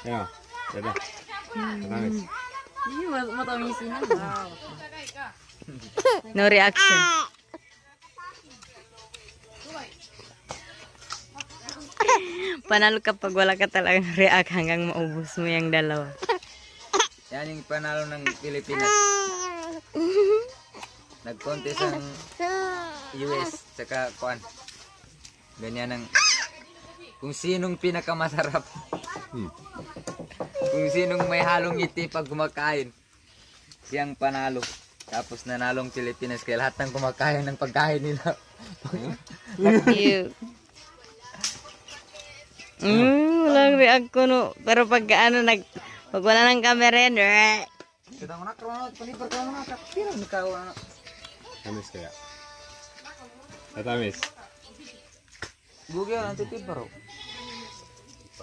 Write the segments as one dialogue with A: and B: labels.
A: Ya, beda. Nangis.
B: Ini mau tahu isinya. Wow.
C: No reaction. Panalo kapag wala ka talagang react hanggang maubos mo yung dalawa.
D: Yan yung panalo ng Pilipinas. Nag-contest ang US tsaka kuan. Ganyan ang kung sinong pinakamasarap. Kung sinong may halong ngiti pag kumakain. Siyang panalo. Tapos nanalong Pilipinas kaya lahat ng kumakain ng pagkain nila.
C: Cute. Walang react ko no. Pero pag ano, pag wala ng camera yan,
D: Kita ko na krono, palibar ko na kakapirang ikaw.
A: Tamis kaya. Tamis.
D: Bugi yan, antitibar.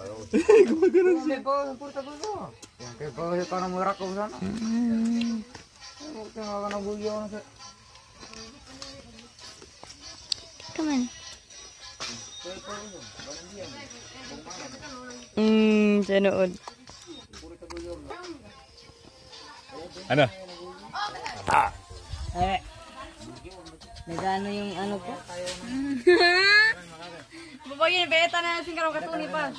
A: Gumagano siya.
D: Hindi ba, purta ko ito. Yan kayo pa kasi parang murak ko sana. Tingnan ka na bugi ako na siya.
C: Come on. Sanood.
A: Ano?
C: Nagano yung ano ko?
B: Babagyan, beta na sing karong katuni pa.